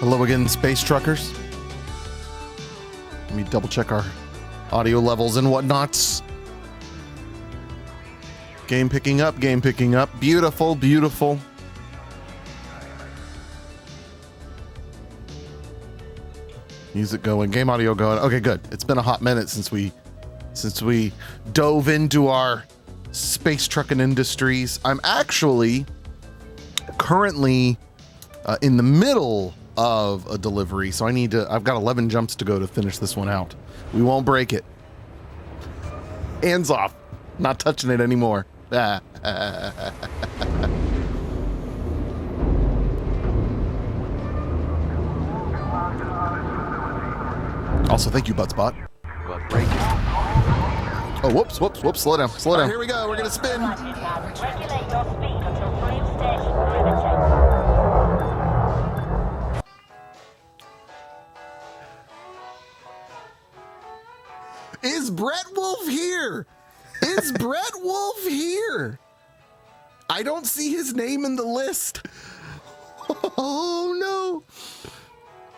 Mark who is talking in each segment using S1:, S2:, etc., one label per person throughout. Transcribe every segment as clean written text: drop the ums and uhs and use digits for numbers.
S1: Hello again, space truckers. Let me double check our audio levels and whatnots. Game picking up, game picking up. Beautiful, beautiful. Music going, game audio going. Okay, good. It's been a hot minute since we dove into our space trucking industries. I'm actually currently in the middle of a delivery, so I've got 11 jumps to go to finish this one out. We won't break it. Hands off. Not touching it anymore. Also, thank you, Buttspot. Oh, whoops. Slow down. Right, here we go. We're going to spin.
S2: Regulate your speed until frame station riveting.
S1: Is Brett Wolf here? Is Brett Wolf here? I don't see his name in the list. Oh no.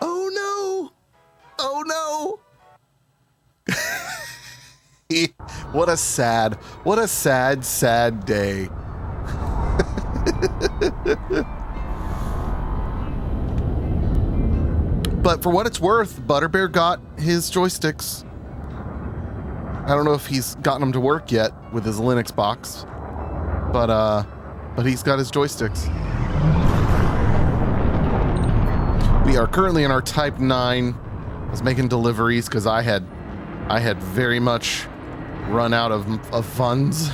S1: Oh no. Oh no. What a sad day. But for what it's worth, Butterbear got his joysticks. I don't know if he's gotten them to work yet with his Linux box, but he's got his joysticks. We are currently in our Type 9. I was making deliveries because I had very much run out of funds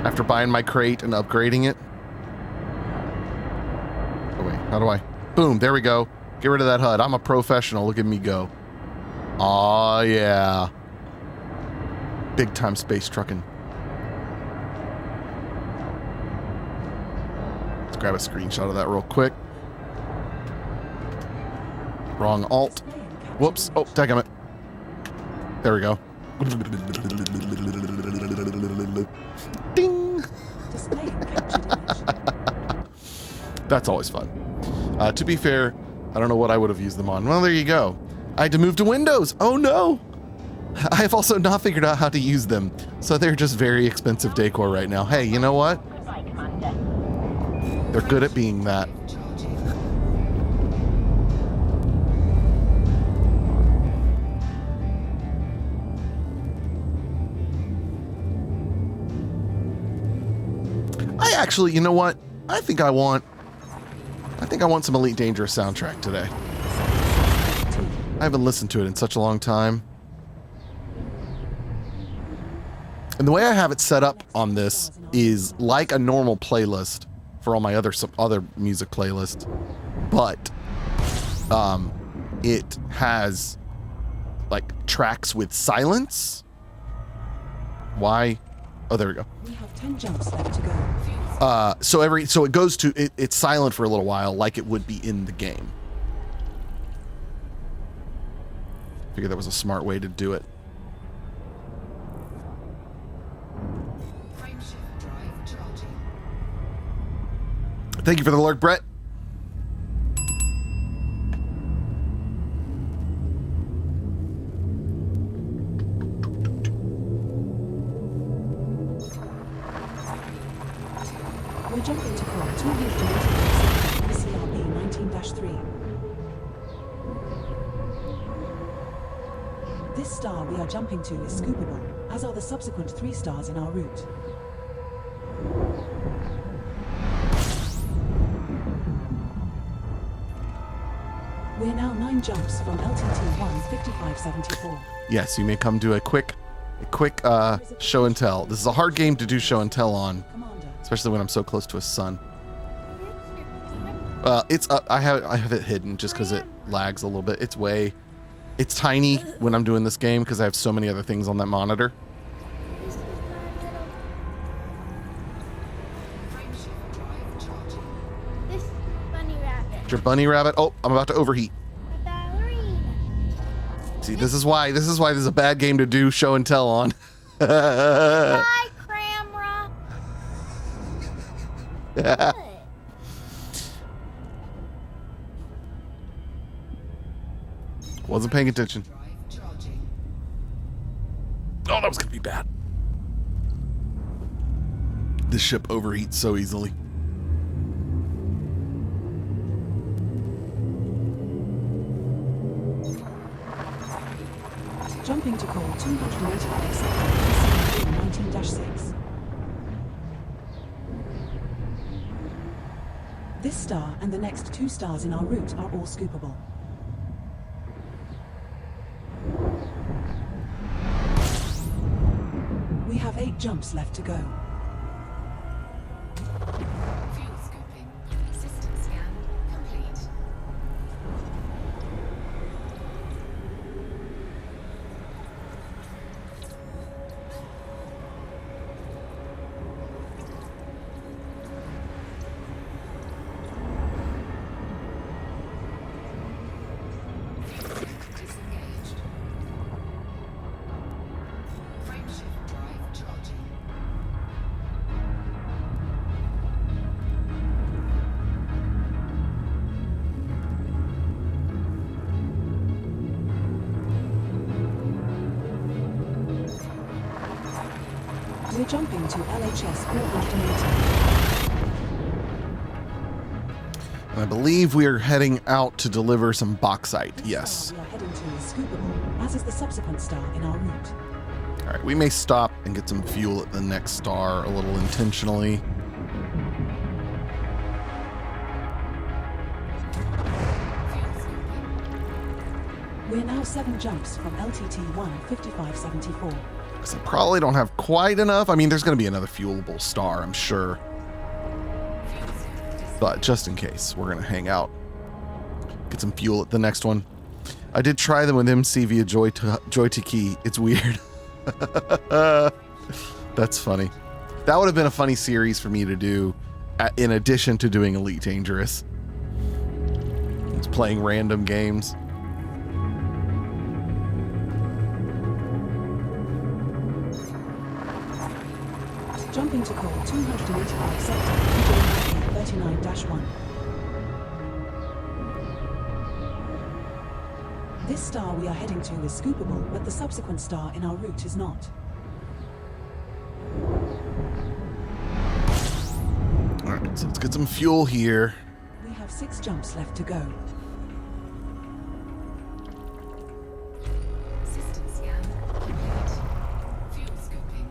S1: after buying my crate and upgrading it. Oh wait, how do I? Boom, there we go. Get rid of that HUD. I'm a professional. Look at me go. Oh yeah. Big time space trucking. Let's grab a screenshot of that real quick. Wrong alt. Whoops. Oh, dadgummit. There we go. Ding. That's always fun. To be fair, I don't know what I would have used them on. Well, there you go. I had to move to Windows. Oh no. I've also not figured out how to use them, so they're just very expensive decor right now. Hey, you know what? They're good at being that. Actually, you know what? I think I want some Elite Dangerous soundtrack today. I haven't listened to it in such a long time. And the way I have it set up on this is like a normal playlist for all my other music playlists, but it has like tracks with silence. Why? Oh, there we go.
S3: We have 10 jumps left to go.
S1: So it goes to it's silent for a little while, like it would be in the game. Figured that was a smart way to do it. Thank you for the alert, Brett.
S3: We're jumping to core 200 CRB 19-3. This star we are jumping to is scoopable, as are the subsequent 3 stars in our route. We're now 9 jumps from LTT-1 5574.
S1: Yes, you may come do a quick show and tell. This is a hard game to do show and tell on, especially when I'm so close to a sun. It's up. I have it hidden just because it lags a little bit. It's tiny when I'm doing this game because I have so many other things on that monitor. Your bunny rabbit. Oh, I'm about to overheat. See, this is why this is a bad game to do show and tell on.
S4: Hi, camera.
S1: Wasn't paying attention. Oh, that was gonna be bad. This ship overheats so easily.
S3: Jumping to call 285 sector 19-6. This star and the next 2 stars in our route are all scoopable. We have 8 jumps left to go.
S5: Fuel scooping. System scan complete. Disengaged. Frameshift drive charging.
S3: We're jumping to LHS 480.
S1: And I believe we are heading out to deliver some bauxite. Yes.
S3: Star we are heading to is scoopable, as is the subsequent star in our route.
S1: All right, we may stop and get some fuel at the next star a little intentionally.
S3: We're now 7 jumps from LTT 15574.
S1: Because I probably don't have quite enough. I mean, there's going to be another fuelable star, I'm sure. But just in case, we're going to hang out. Get some fuel at the next one. I did try them with MC via Joytiki. It's weird. That's funny. That would have been a funny series for me to do in addition to doing Elite Dangerous. It's playing random games.
S3: Jumping to call 285 sector 39-1. This star we are heading to is scoopable, but the subsequent star in our route is not.
S1: All right, so let's get some fuel here.
S3: We have 6 jumps left to go.
S5: System scan complete. Fuel scooping.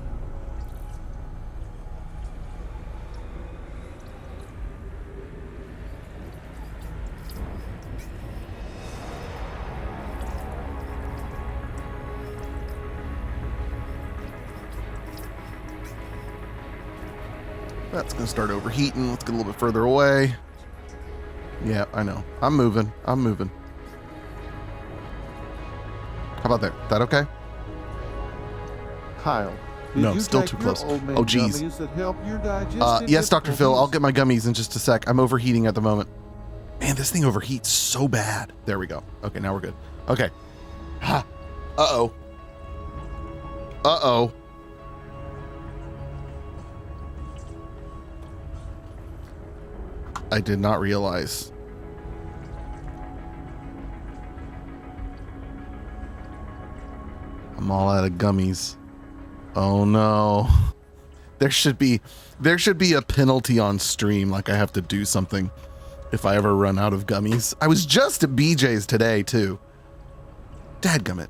S1: That's gonna start overheating. Let's get a little bit further away. Yeah, I know. I'm moving. I'm moving. How about there? That okay?
S6: Kyle, did
S1: No,
S6: you
S1: still
S6: take
S1: too
S6: your
S1: close.
S6: old man
S1: Oh, geez.
S6: gummies that help your digestive
S1: Yes, Dr. Phil. I'll
S6: difficulties?
S1: get my gummies in just a sec. I'm overheating at the moment. Man, this thing overheats so bad. There we go. Okay, now we're good. Okay. Ha. Uh-oh. Uh-oh. I did not realize. I'm all out of gummies. Oh no. There should be a penalty on stream, like I have to do something if I ever run out of gummies. I was just at BJ's today too. Dadgummit.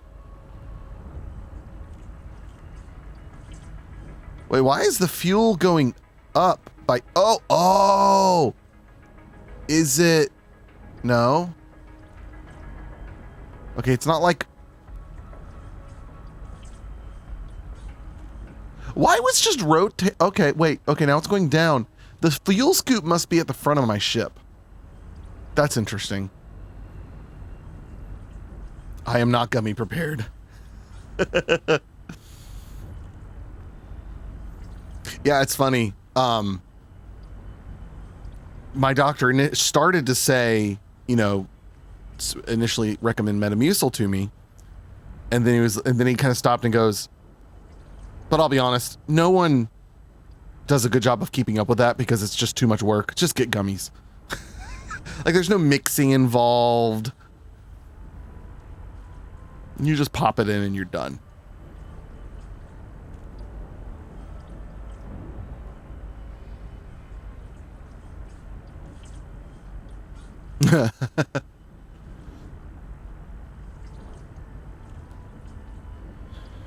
S1: Wait, why is the fuel going up by oh is it no? Okay, it's not like why was just rotate? Okay, wait. Okay, now it's going down. The fuel scoop must be at the front of my ship. That's interesting. I am not gummy prepared. Yeah, it's funny. My doctor started to say, you know, initially recommend Metamucil to me, and then he kind of stopped and goes, but I'll be honest, no one does a good job of keeping up with that because it's just too much work. Just get gummies. Like there's no mixing involved. You just pop it in and you're done.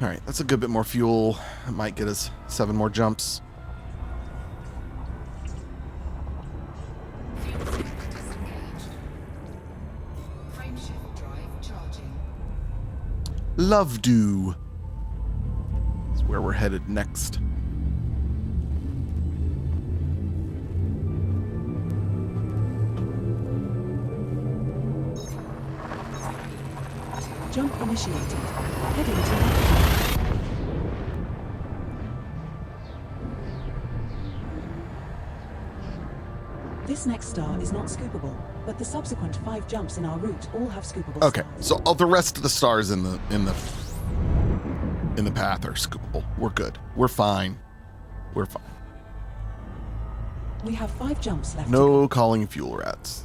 S1: All right, that's a good bit more fuel. It might get us 7 more jumps. Love do. That's where we're headed next.
S3: Jump initiated. Heading to left. This next star is not scoopable, but the subsequent 5 jumps in our route all have scoopable
S1: Okay,
S3: stars.
S1: so all the rest of the stars in the path are scoopable. We're good. We're fine. We're fine.
S3: We have 5 jumps left.
S1: No calling fuel rats.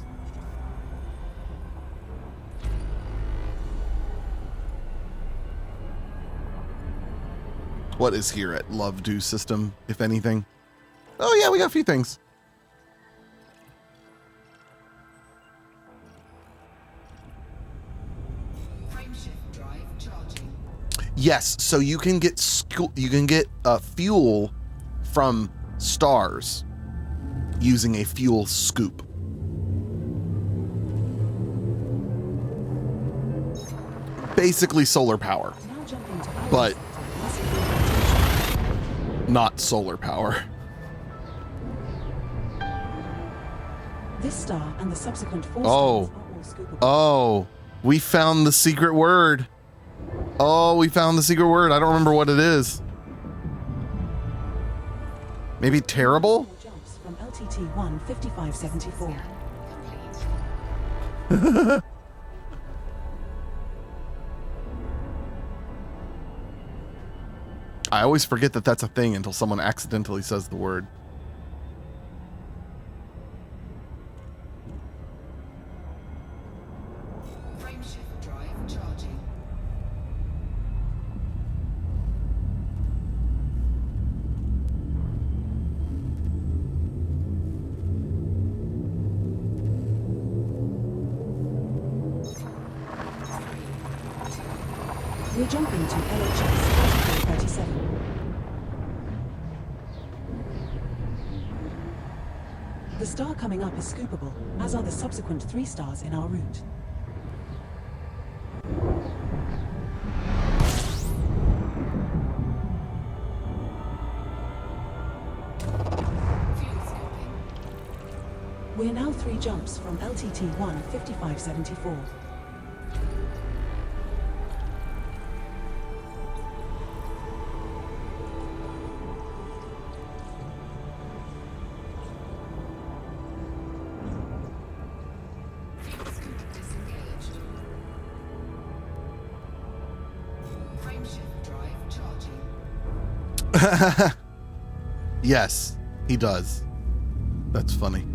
S1: What is here at Love Do system, if anything? Oh yeah, we got a few things. Yes, so you can get fuel from stars using a fuel scoop. Basically solar power,
S3: Now jumping to our
S1: but
S3: route.
S1: not solar power.
S3: This star and the subsequent 4
S1: Oh.
S3: stars are all scoopable.
S1: Oh, we found the secret word. Oh, we found the secret word. I don't remember what it is. Maybe terrible?
S3: More jumps from LTT 15574.
S1: I always forget that that's a thing until someone accidentally says the word.
S5: Frameshift drive charging.
S3: We're jumping to LHS 3437. The star coming up is scoopable, as are the subsequent 3 stars in our route.
S5: Fuel scoping.
S3: We're now 3 jumps from LTT 15574.
S5: Fuel scoop disengaged. Frameshift drive charging.
S1: Yes, he does. That's funny.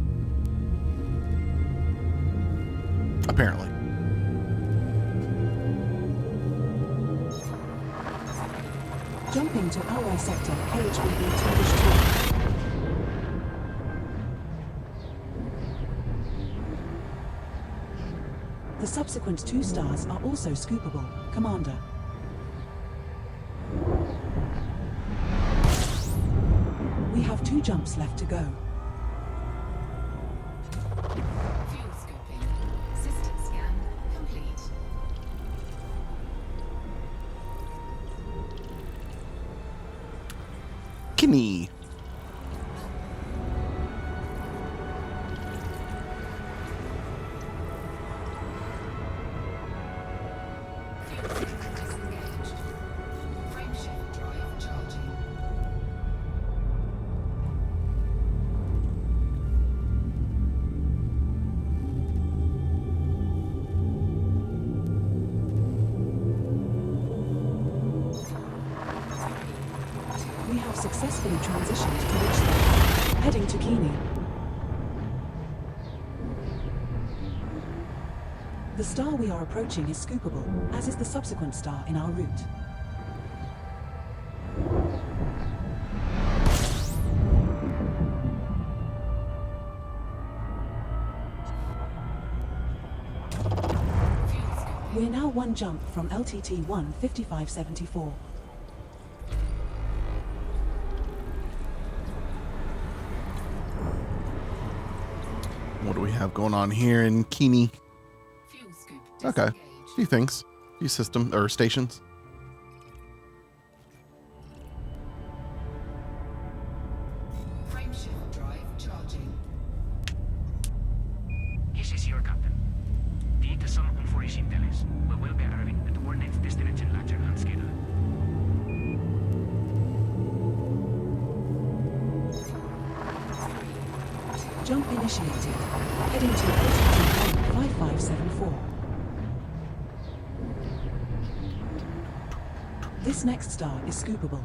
S1: Apparently.
S3: Jumping to Alloy Sector KHBB 2-2. The subsequent 2 stars are also scoopable, Commander. We have 2 jumps left to go.
S5: Fuel scoping. System scan complete.
S1: Kinney.
S5: Fuel scoop disengaged. Frameshift drive charging.
S3: We have successfully transitioned to which space, heading to Keeney. The star we are approaching is scoopable, as is the subsequent star in our route. We're now one jump from LTT 15574.
S1: What do we have going on here in Keeney?
S5: Fuel scoop
S1: Okay,
S5: disengaged.
S1: a few things, a few system or stations.
S5: Frameshift drive charging.
S7: This is your captain. Dit is some unforgettable. We will be arriving at our next destination later on schedule.
S3: Jump initiated. Heading to LTT 15574. This next star is scoopable.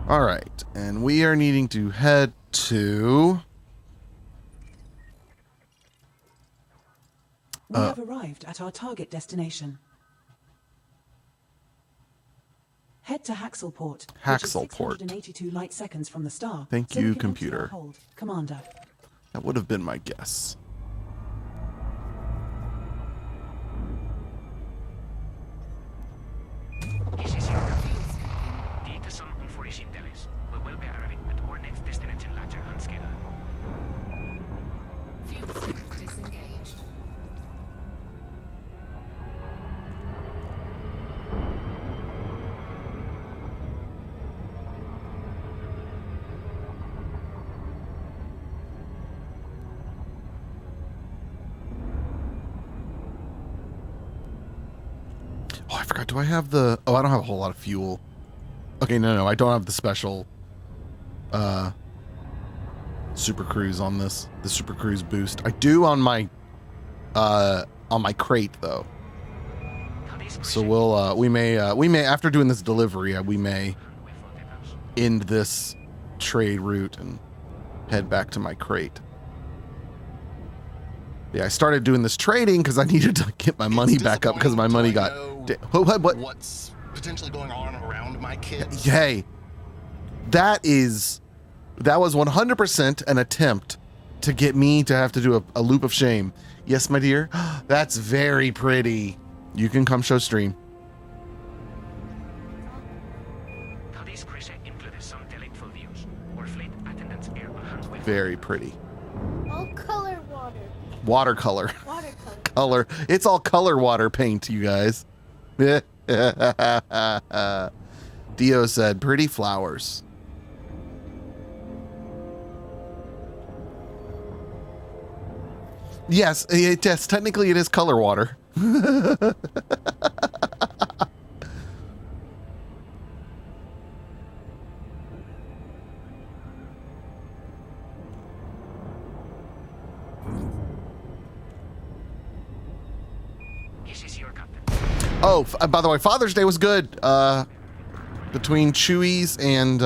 S1: All right, and we are needing to head to.
S3: We have arrived at our target destination. Head to Haxelport, which is
S1: Haxelport.
S3: 682 light seconds from the star.
S1: Thank
S3: so
S1: you,
S3: we can enter
S1: computer.
S3: our hold. Commander.
S1: That would have been my guess.
S7: This is your captain. Dit is some unforgettable. We will be arriving at our next destination later on schedule.
S5: Fuel scoop disengaged.
S1: Oh, I forgot. Do I have the? Oh, I don't have a whole lot of fuel. Okay, no, I don't have the special super cruise on this. The super cruise boost. I do on my crate though. So we may after doing this delivery, we may end this trade route and head back to my crate. Yeah, I started doing this trading because I needed to get my money back up because my money got. What?
S8: What's potentially going on around my kids?
S1: Hey, that was 100% an attempt to get me to have to do a loop of shame. Yes, my dear, that's very pretty. You can come show stream.
S7: This cruise included some delightful views. Our flight attendants are on hand with
S1: Very pretty.
S4: All color water.
S1: Watercolor.
S4: Watercolor.
S1: Color. It's all color water paint, you guys. Dio said, pretty flowers. Yes, technically it is color water.
S7: This is your captain.
S1: Oh, by the way, Father's Day was good. Between Chewy's and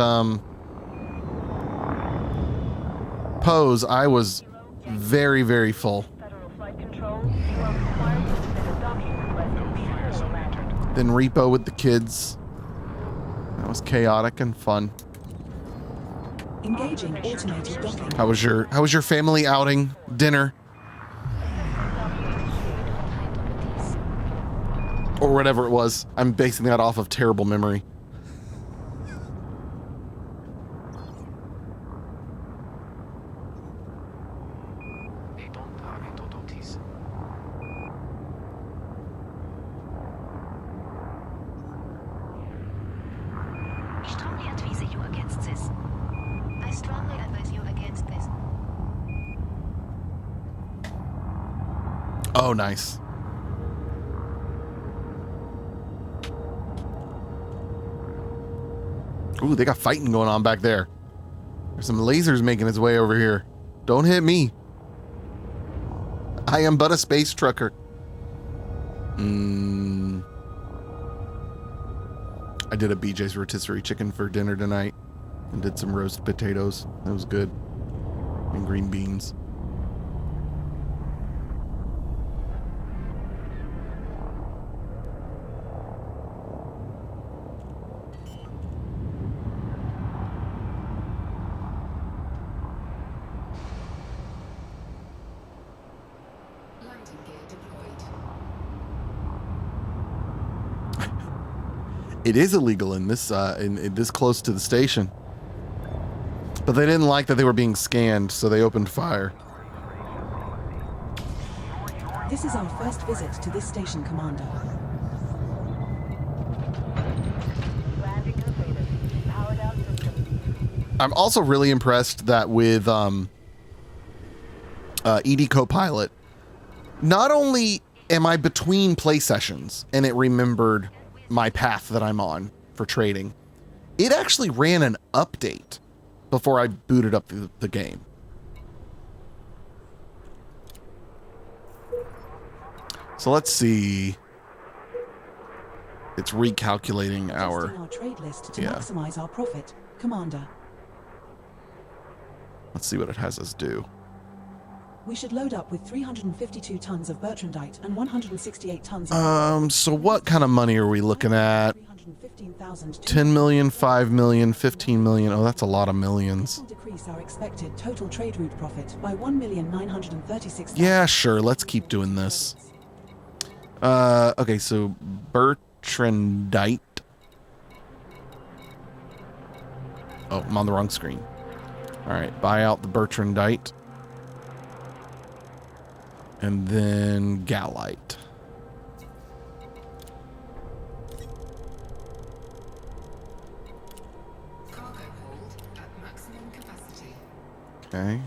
S1: Poe's, I was very, very full.
S2: Federal Flight Control, you are required to submit a docking request before landing.
S1: Then Repo with the kids. That was chaotic and fun.
S3: Engaging automated docking.
S1: How was your family outing dinner? Or whatever it was. I'm basing that off of terrible memory.
S7: They don't have it, Odyssey.
S9: I strongly advise you against this. I strongly advise you against this.
S1: Oh, nice. Ooh, they got fighting going on back there. There's some lasers making its way over here. Don't hit me. I am but a space trucker. I did a BJ's rotisserie chicken for dinner tonight. and did some roasted potatoes. That was good. And green beans.
S5: Landing gear deployed.
S1: It is illegal in this in this close to the station. But they didn't like that they were being scanned, so they opened fire.
S3: This is our first visit to this station, Commander.
S2: Landing completed. Power down system.
S1: I'm also really impressed that with ED Copilot, not only am I between play sessions and it remembered my path that I'm on for trading, it actually ran an update before I booted up the game. So let's see. It's recalculating
S3: Adjusting our trade list to maximize our profit, Commander.
S1: Let's see what it has us do.
S3: We should load up with 352 tons of Bertrandite and 168 tons of...
S1: So what kind of money are we looking at? 10 million, 5 million, 15 million. Oh, that's a lot of millions.
S3: This will decrease our expected total trade route profit by 1,936,000.
S1: Yeah, sure. Let's keep doing this. Okay, so Bertrandite. Oh, I'm on the wrong screen. All right, buy out the Bertrandite. And then Gallite.
S5: Cargo hold at maximum capacity.
S1: Okay.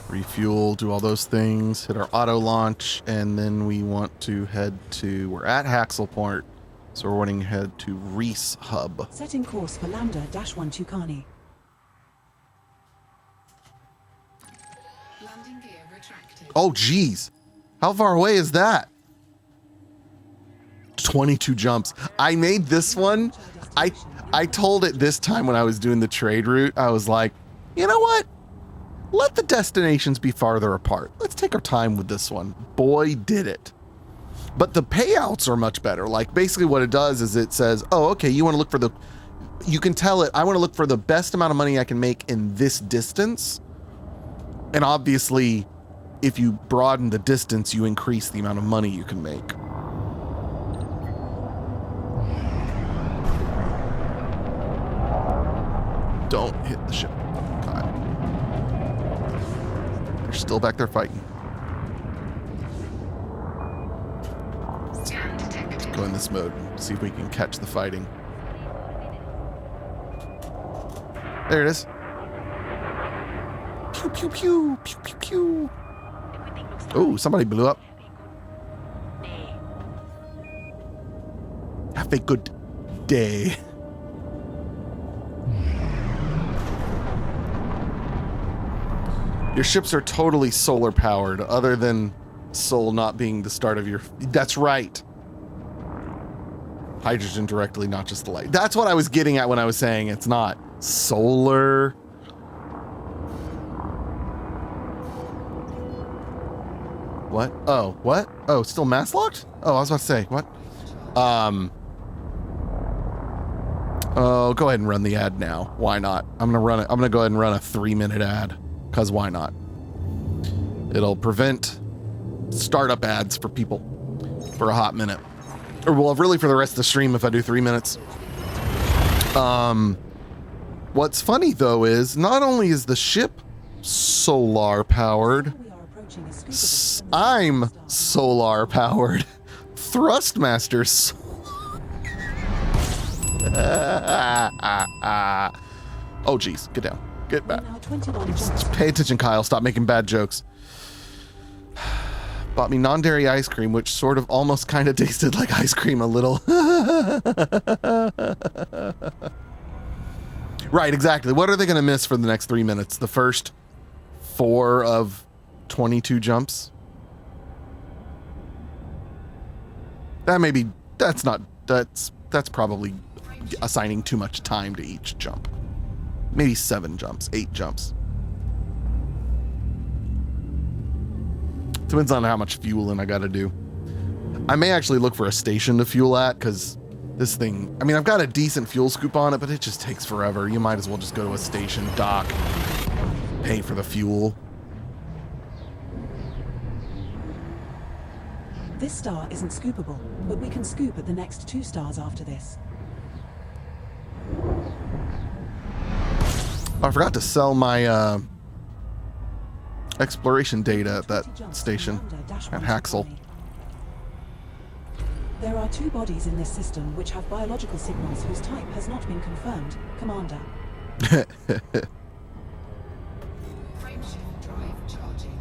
S1: Refuel, do all those things, hit our auto launch, and then we want to head to, we're at Haxelport, so we're wanting to head to Reese Hub.
S3: Setting course for Lambda-1 Tucani.
S5: Landing gear retracted.
S1: Oh, geez. How far away is that? 22 jumps. I made this one. I told it this time when I was doing the trade route, I was like, you know what? Let the destinations be farther apart. Let's take our time with this one. Boy, did it. But the payouts are much better. Like, basically what it does is it says, oh, okay, you want to look for the... You can tell it, I want to look for the best amount of money I can make in this distance. And obviously, if you broaden the distance, you increase the amount of money you can make. Don't hit the ship. God. They're still back there fighting.
S5: Scan detected.
S1: Let's go in this mode. See if we can catch the fighting. There it is. Pew, pew, pew. Pew, pew, pew. Oh, somebody blew up. Have a good day. Your ships are totally solar powered, other than Sol not being the start of your... That's right. Hydrogen directly, not just the light. That's what I was getting at when I was saying it's not solar. What? Oh, what? Oh, still mass locked? Oh, I was about to say, what? Oh, go ahead and run the ad now. Why not? I'm gonna run it. I'm gonna go ahead and run a 3-minute ad. Cause why not? It'll prevent startup ads for people for a hot minute. Or well, really for the rest of the stream if I do 3 minutes. What's funny though is not only is the ship solar powered, I'm solar powered. Thrustmaster Oh geez, get down. Get back. Just pay attention, Kyle. Stop making bad jokes. Bought me non-dairy ice cream, which sort of almost kind of tasted like ice cream a little. Right, exactly. What are they going to miss for the next 3 minutes? The first 4 of 22 jumps? That may be, that's probably assigning too much time to each jump. maybe 7 jumps, 8 jumps. Depends on how much fueling I got to do. I may actually look for a station to fuel at, because this thing, I mean, I've got a decent fuel scoop on it, but it just takes forever. You might as well just go to a station, dock, pay for the fuel.
S3: This star isn't scoopable, but we can scoop at the next 2 stars after this.
S1: I forgot to sell my exploration data at that station at Haxel.
S3: There are 2 bodies in this system which have biological signals whose type has not been confirmed, Commander.
S5: Frameshift drive charging.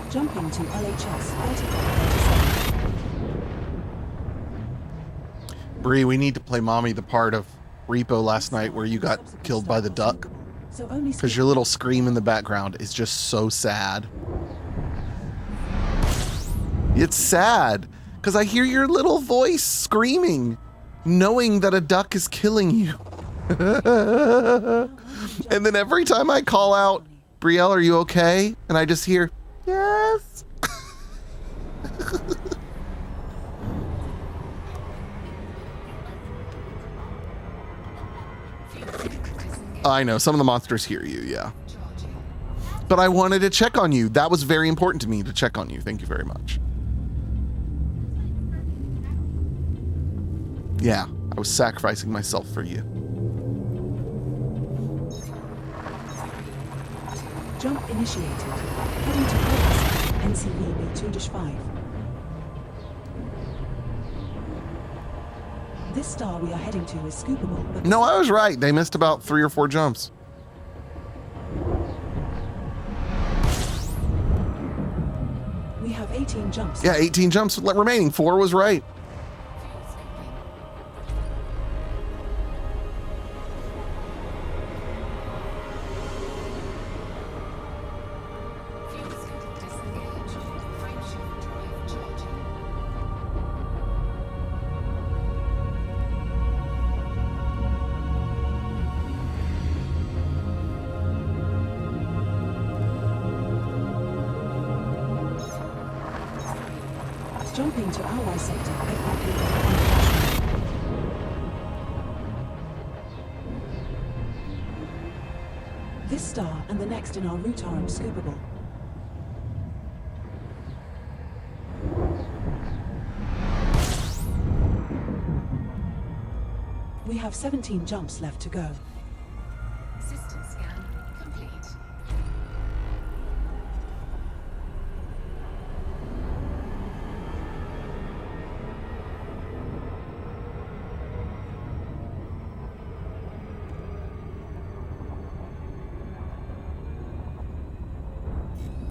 S3: Jumping to LHS 3537.
S1: Bree, we need to play Mommy the part of Repo last night where you got killed by the duck.
S3: So only
S1: Because your little scream in the background is just so sad. It's sad. Because I hear your little voice screaming, knowing that a duck is killing you. And then every time I call out, Brielle, are you okay? And I just hear, yes. I know, some of the monsters hear you, yeah. But I wanted to check on you. That was very important to me to check on you. Thank you very much. Yeah, I was sacrificing myself for you.
S3: Jump initiated. Heading to Odyssey, NCV B2-5. This star we are heading to is scoopable, but
S1: No, I was right. They missed about 3 or 4 jumps.
S3: we have 18 jumps.
S1: Yeah, 18 jumps remaining. 4 was right.
S5: Fuel scoop disengaged. Frameshift drive charging.
S3: Jumping to ally sector. FRP. This star and the next in our route are unscoopable. We have 17 jumps left to go.
S5: System scan complete.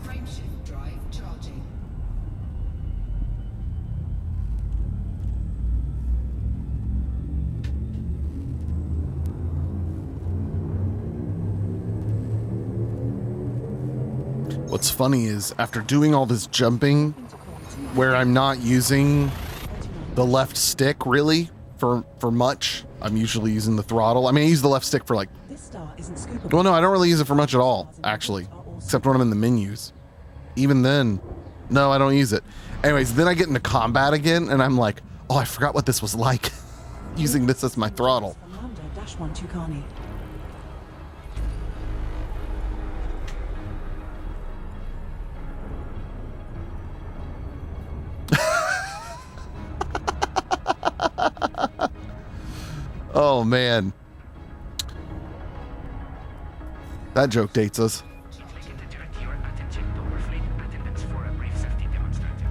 S5: Frameshift drive charging.
S1: What's funny is after doing all this jumping where I'm not using the left stick really for much, I'm usually using the throttle. I mean, I use the left stick for like,
S3: This star isn't scoopable.
S1: well, no, I don't really use it for much at all, actually, except when I'm in the menus. Even then, no, I don't use it. Anyways, then I get into combat again and I'm like, oh, I forgot what this was like using this as my throttle.
S3: Commander-1 Tucani.
S1: Oh man, that joke dates us.
S7: I'd like you to direct your attention to our flight attendants for a brief safety demonstration.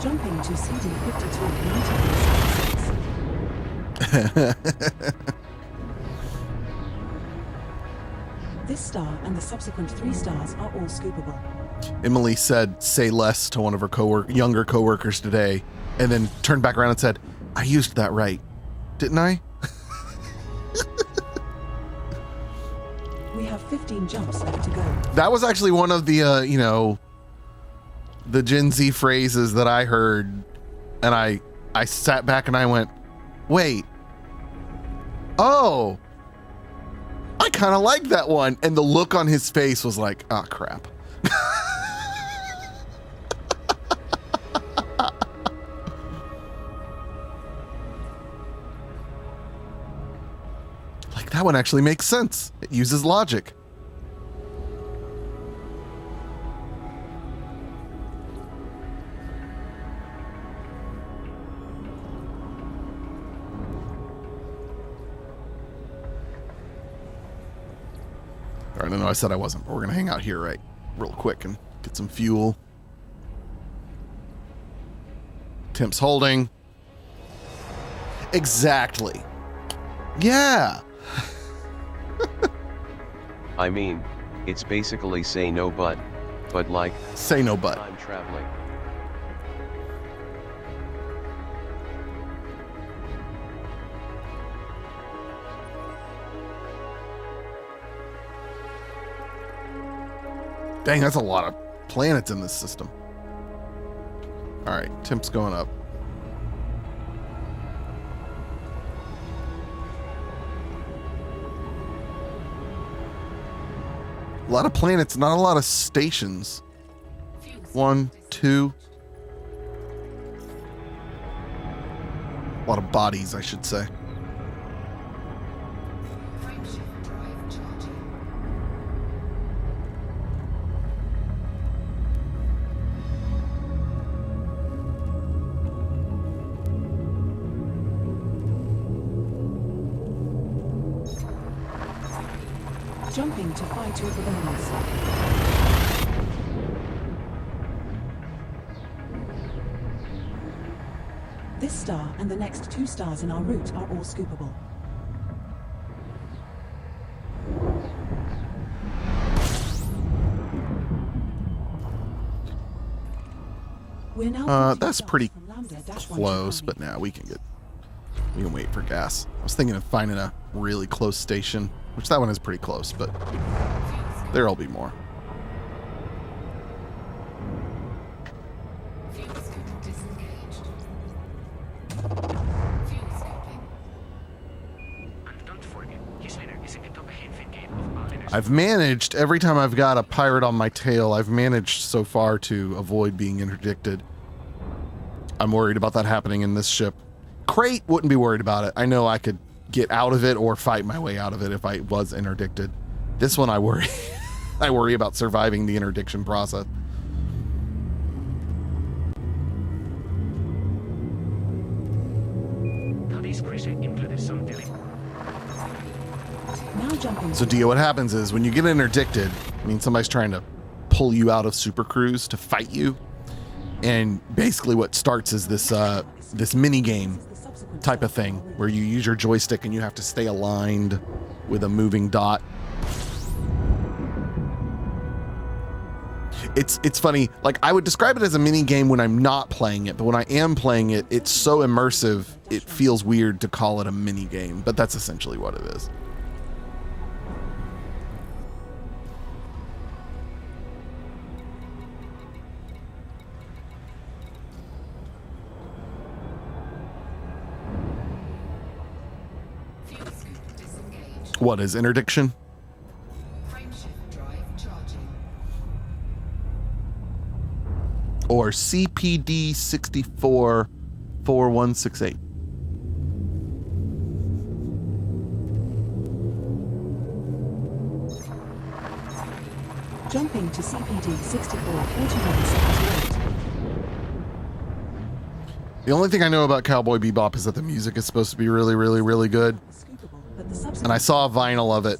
S3: Jumping to CD 52 1966. This star and the subsequent 3 stars are all scoopable.
S1: Emily said, say less to one of her younger coworkers today, and then turned back around and said, I used that right, didn't I?
S3: We have 15 jumps left to go.
S1: That was actually one of the, the Gen Z phrases that I heard, and I sat back and I went, wait, oh, I kind of like that one. And the look on his face was like, oh, crap. Like, that one actually makes sense. It uses logic. All right, I know I said I wasn't, but we're gonna hang out here real quick and get some fuel. Temp's holding. Exactly. Yeah.
S10: I mean, it's basically say no but like
S1: say no but.
S10: I'm traveling.
S1: Dang, that's a lot of planets in this system. All right, temp's going up. A lot of planets, not a lot of stations. 1, 2. A lot of bodies, I should say.
S3: Jumping to fight over bonus. This star and the next 2 stars in our route are all scoopable. We're now
S1: that's pretty close, but now we can wait for gas. I was thinking of finding a really close station, which that one is pretty close, but there'll be more. I've managed, every time I've got a pirate on my tail, I've managed so far to avoid being interdicted. I'm worried about that happening in this ship. Crate wouldn't be worried about it. I know I could get out of it or fight my way out of it if I was interdicted. This one I worry. I worry about surviving the interdiction process. So Dio, what happens is when you get interdicted, I mean somebody's trying to pull you out of Super Cruise to fight you, and basically what starts is this mini game type of thing where you use your joystick and you have to stay aligned with a moving dot. It's funny, like I would describe it as a mini game when I'm not playing it, but when I am playing it, it's so immersive it feels weird to call it a mini game, but that's essentially what it is. What is interdiction? Or CPD 644168.
S3: Jumping to CPD 644168.
S1: The only thing I know about Cowboy Bebop is that the music is supposed to be really, really, really good. And I saw a vinyl of it,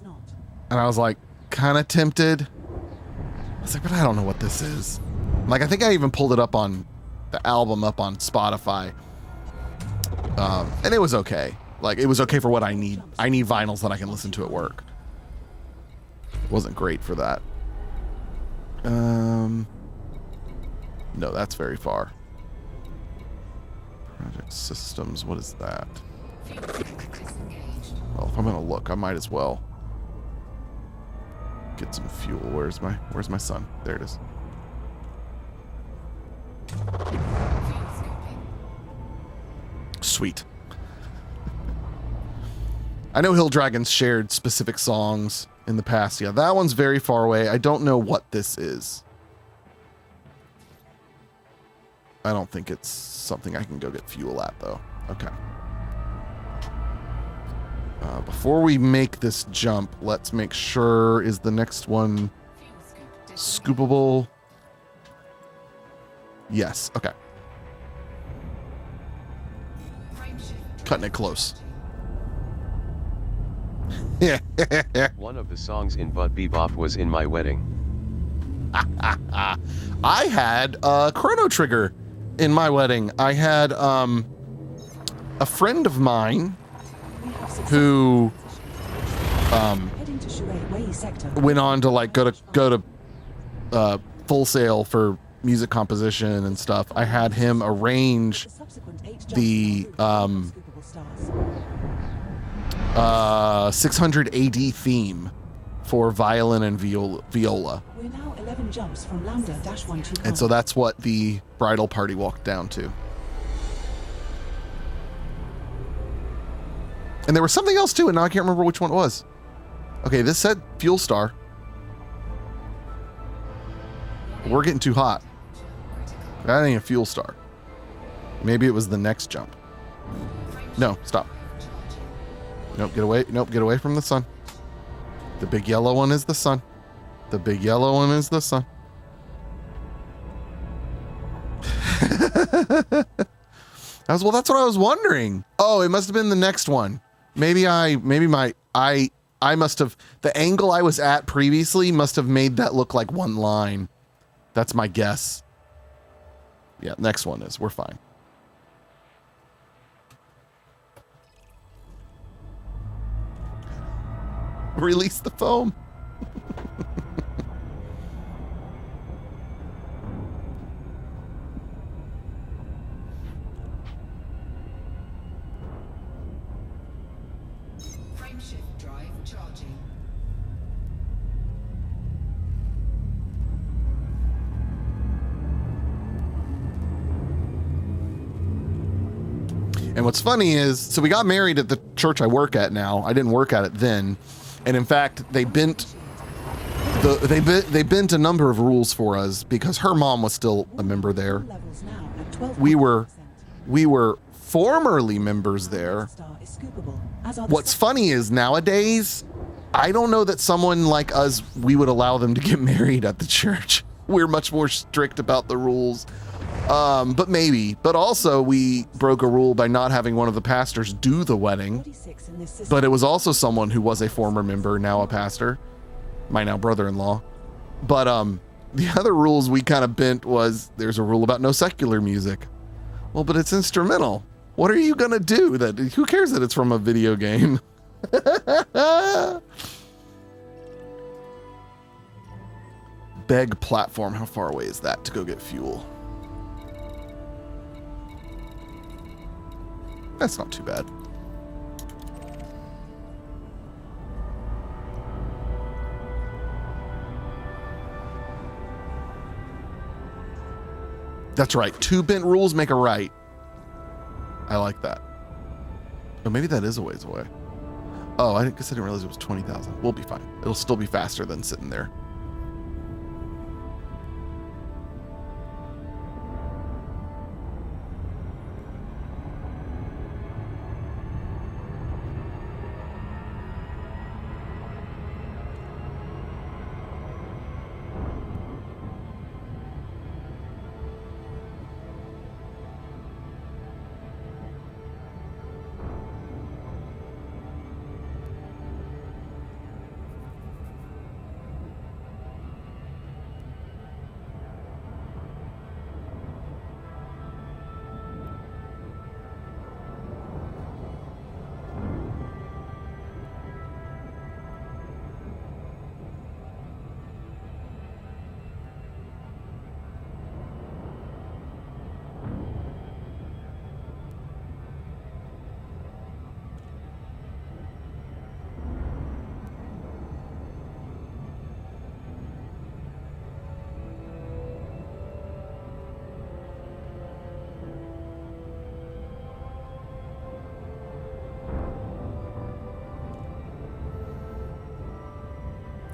S1: and I was like, kind of tempted. I was like, but I don't know what this is. Like, I think I even pulled it up on the album up on Spotify, and it was okay. Like, it was okay for what I need. I need vinyls that I can listen to at work. It wasn't great for that. No, that's very far. Project systems, what is that? Well, if I'm gonna look, I might as well get some fuel. Where's my son? There it is. Sweet. I know Hill Dragons shared specific songs in the past. Yeah, that one's very far away. I don't know what this is. I don't think it's something I can go get fuel at, though. Okay. Before we make this jump, let's make sure, is the next one scoopable? Yes. Okay. Cutting it close.
S10: One of the songs in Bud Bebop was in my wedding.
S1: I had Chrono Trigger in my wedding. I had a friend of mine who went on to like go to Full Sail for music composition and stuff. I had him arrange the 600 AD theme for violin and viola.
S3: We're now 11 jumps from Lambda-125.
S1: And so that's what the bridal party walked down to. And there was something else too, and now I can't remember which one it was. Okay, this said Fuel Star. We're getting too hot. That ain't a Fuel Star. Maybe it was the next jump. No, stop. Nope, get away. Nope, get away from the sun. The big yellow one is the sun. The big yellow one is the sun. That's what I was wondering. Oh, it must have been the next one. I must have, the angle I was at previously must have made that look like one line. That's my guess. Yeah, next one is, we're fine. Release the foam.
S5: Frameshift drive charging.
S1: And what's funny is, so we got married at the church I work at now. I didn't work at it then. And in fact, they bent a number of rules for us because her mom was still a member there. We were formerly members there. What's funny is nowadays, I don't know that someone like us, we would allow them to get married at the church. We're much more strict about the rules. But maybe. But also, we broke a rule by not having one of the pastors do the wedding. But it was also someone who was a former member, now a pastor. My now brother-in-law. But the other rules we kind of bent was, there's a rule about no secular music. Well, but it's instrumental. What are you going to do? Who cares that it's from a video game? Beg platform. How far away is that to go get fuel? That's not too bad. That's right. 2 bent rules make a right. I like that. Oh, maybe that is a ways away. Oh, I guess I didn't realize it was 20,000. We'll be fine. It'll still be faster than sitting there.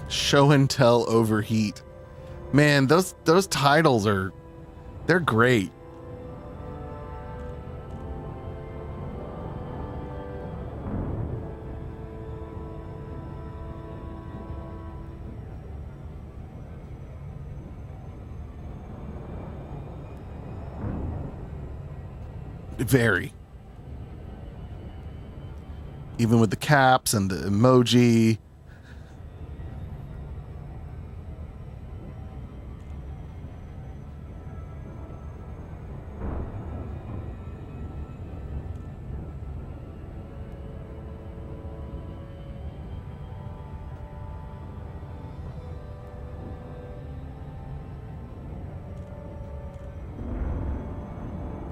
S1: Show and tell overheat. Man, those titles they're great. Very. Even with the caps and the emoji.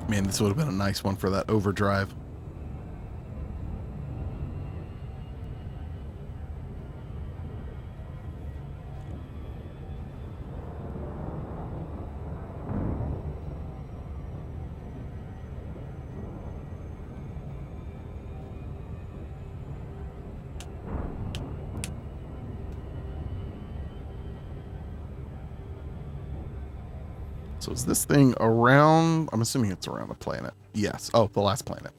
S1: Man, this would have been a nice one for that overdrive. So is this thing around? I'm assuming it's around the planet. Yes. Oh, the last planet.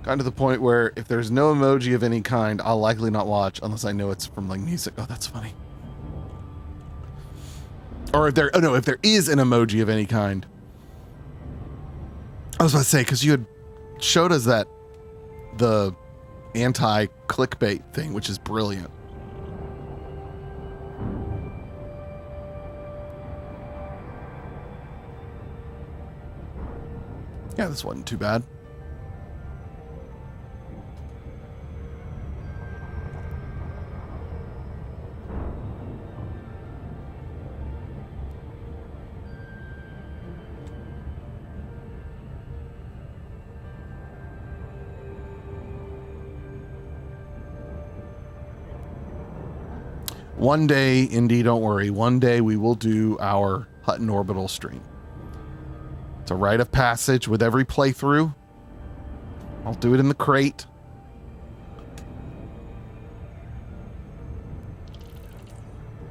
S1: Gotten to the point where if there's no emoji of any kind, I'll likely not watch unless I know it's from like music. Oh, that's funny. Or if there is an emoji of any kind. I was about to say, because you had showed us that the anti-clickbait thing, which is brilliant. Yeah, this wasn't too bad. One day, Indy, don't worry. One day we will do our Hutton Orbital stream. It's a rite of passage with every playthrough. I'll do it in the crate.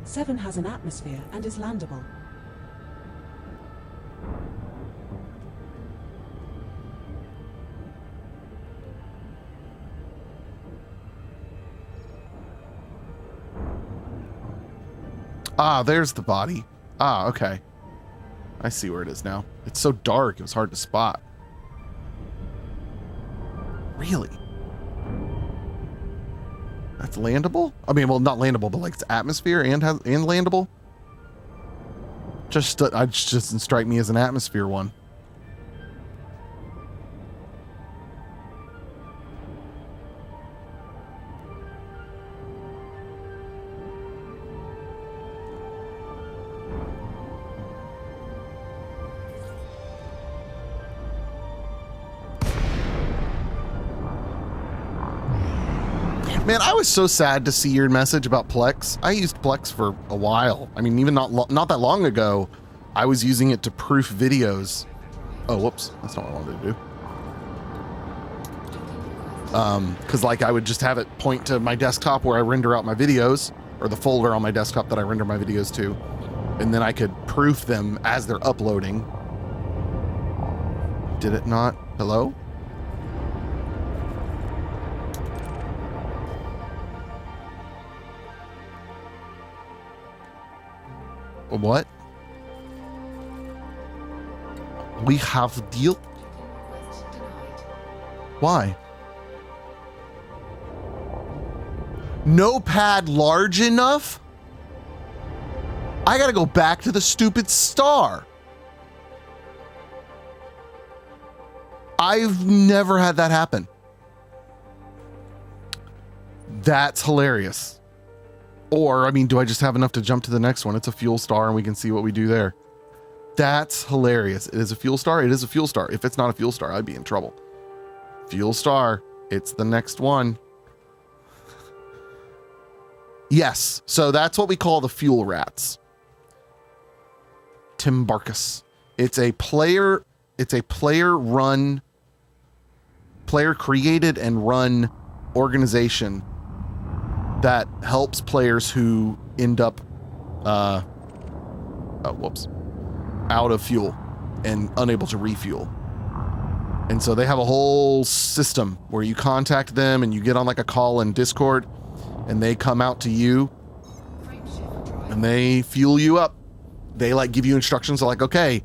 S3: Seven has an atmosphere and is landable.
S1: Ah, there's the body. Ah, okay. I see where it is now. It's so dark, it was hard to spot. Really? That's landable? I mean, well, not landable, but like it's atmosphere and landable? It just doesn't strike me as an atmosphere one. Man, I was so sad to see your message about Plex. I used Plex for a while. I mean, even not that long ago, I was using it to proof videos. Oh, whoops. That's not what I wanted to do. Because like I would just have it point to my desktop where I render out my videos, or the folder on my desktop that I render my videos to, and then I could proof them as they're uploading. Did it not? Hello? What? We have a deal? Why? No pad large enough? I gotta go back to the stupid star. I've never had that happen. That's hilarious. Or, I mean, do I just have enough to jump to the next one? It's a fuel star and we can see what we do there. That's hilarious. It is a fuel star. It is a fuel star. If it's not a fuel star, I'd be in trouble. Fuel star. It's the next one. Yes. So that's what we call the fuel rats. Timbarkus. It's a player created and run organization that helps players who end up out of fuel and unable to refuel. And so they have a whole system where you contact them and you get on like a call in Discord and they come out to you and they fuel you up. They like give you instructions like, okay,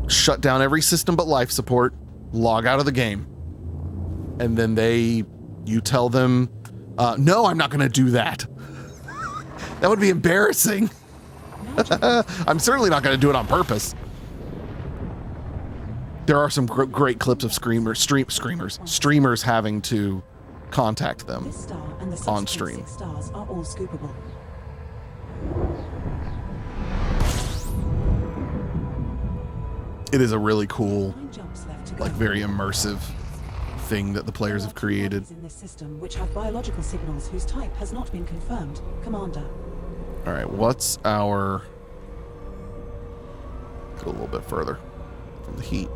S1: shut down every system but life support, log out of the game. And then you tell them, no, I'm not going to do that. That would be embarrassing. I'm certainly not going to do it on purpose. There are some great clips of streamers having to contact them
S3: This star and the
S1: on
S3: subsequent
S1: stream.
S3: 6 stars are all scoopable.
S1: It is a really cool,
S3: 9 jumps left to go.
S1: like very immersive thing that the players have created.
S3: In this system which have biological signals whose type has not been confirmed, Commander.
S1: All right, what's our... Go a little bit further from the heat.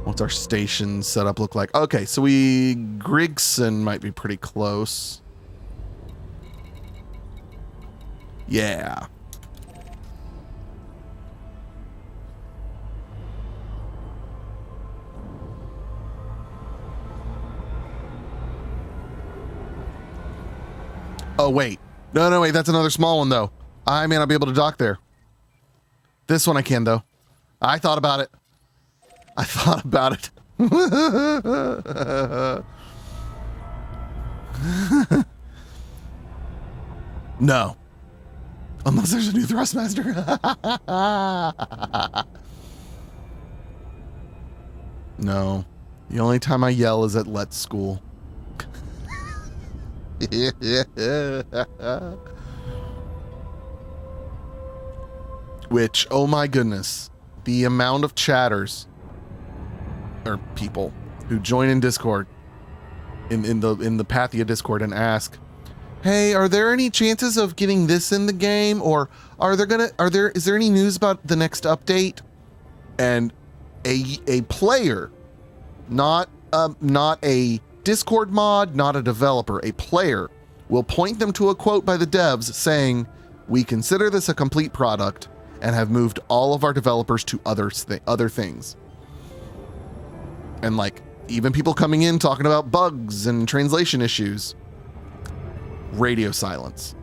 S1: What's our station setup look like? Okay, so Grigson might be pretty close. Yeah. Oh, wait. No, wait. That's another small one, though. I may not be able to dock there. This one I can, though. I thought about it. No. Unless there's a new Thrustmaster. No. The only time I yell is at Let's School. Which, oh my goodness, the amount of chatters or people who join in Discord in the Pathia Discord and ask, hey, are there any chances of getting this in the game, or is there any news about the next update? And a player, not a Discord mod, not a developer, a player will point them to a quote by the devs saying, we consider this a complete product and have moved all of our developers to other things. And like even people coming in talking about bugs and translation issues. Radio silence.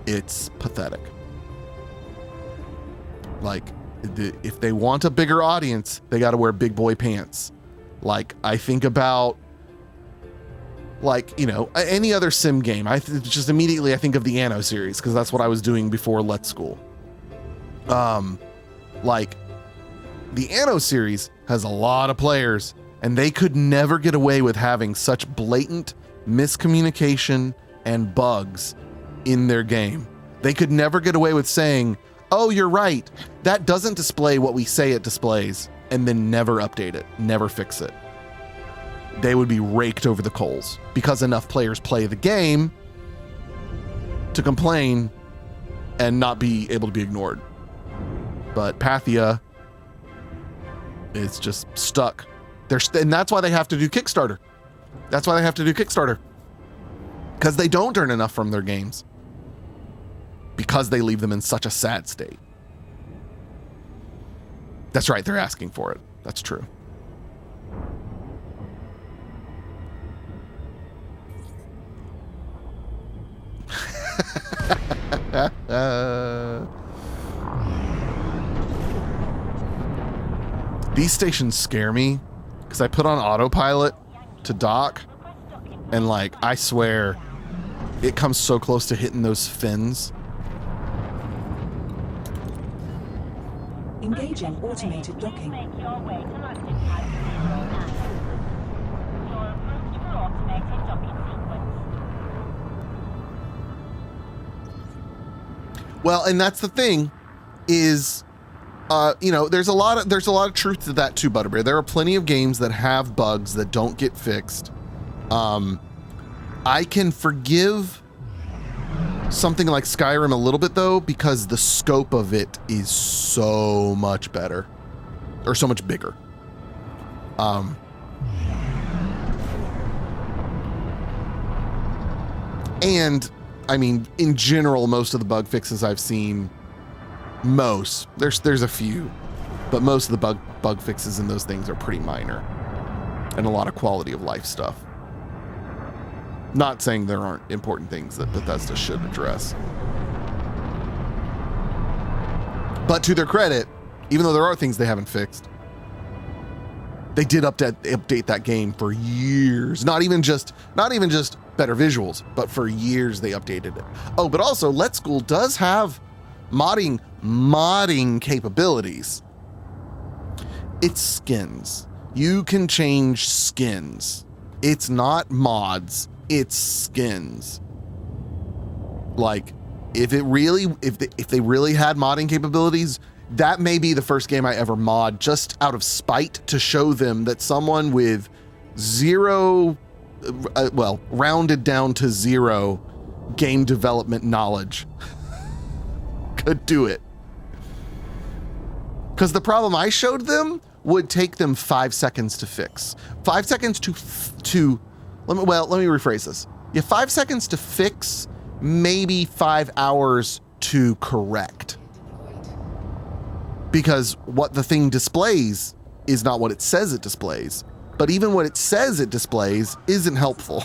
S1: It's pathetic. Like if they want a bigger audience, they got to wear big boy pants. Like I think about, like, you know, any other sim game. Just immediately I think of the Anno series because that's what I was doing before Let's School. Like the Anno series has a lot of players and they could never get away with having such blatant miscommunication and bugs in their game. They could never get away with saying, oh, you're right, that doesn't display what we say it displays, and then never update it, never fix it. They would be raked over the coals because enough players play the game to complain and not be able to be ignored. But Pathia is just stuck. And that's why they have to do Kickstarter. Because they don't earn enough from their games. Because they leave them in such a sad state. That's right, they're asking for it. That's true. These stations scare me because I put on autopilot to dock and like I swear it comes so close to hitting those fins.
S3: Engaging automated docking.
S2: Make your way to landing pad 09. You're approved for automated docking sequence.
S1: Well, and that's the thing is, you know, there's a lot of truth to that too, Butterbeer. There are plenty of games that have bugs that don't get fixed. I can forgive something like Skyrim a little bit though, because the scope of it is so much better or so much bigger. And I mean, in general, most of the bug fixes I've seen, there's a few, but most of the bug fixes in those things are pretty minor and a lot of quality of life stuff. Not saying there aren't important things that Bethesda should address. But to their credit, even though there are things they haven't fixed, they did update that game for years. Not even just better visuals, but for years they updated it. Oh, but also Let's School does have modding capabilities. It's skins. You can change skins. It's not mods, it's skins. Like, if they really had modding capabilities, that may be the first game I ever mod just out of spite to show them that someone with zero, rounded down to zero game development knowledge could do it. Because the problem I showed them would take them 5 seconds to fix. 5 seconds to let me rephrase this. Yeah, 5 seconds to fix, maybe 5 hours to correct. Because what the thing displays is not what it says it displays. But even what it says it displays isn't helpful.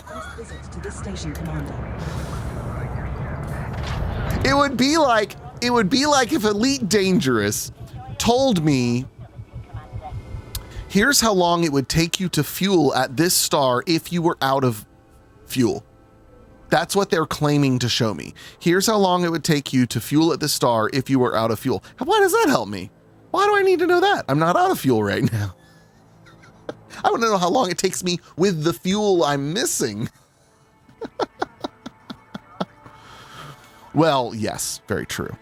S1: It would be like if Elite Dangerous told me, here's how long it would take you to fuel at this star if you were out of fuel. That's what they're claiming to show me. Here's how long it would take you to fuel at this star if you were out of fuel. Why does that help me? Why do I need to know that? I'm not out of fuel right now. I want to know how long it takes me with the fuel I'm missing. Well, yes, very true.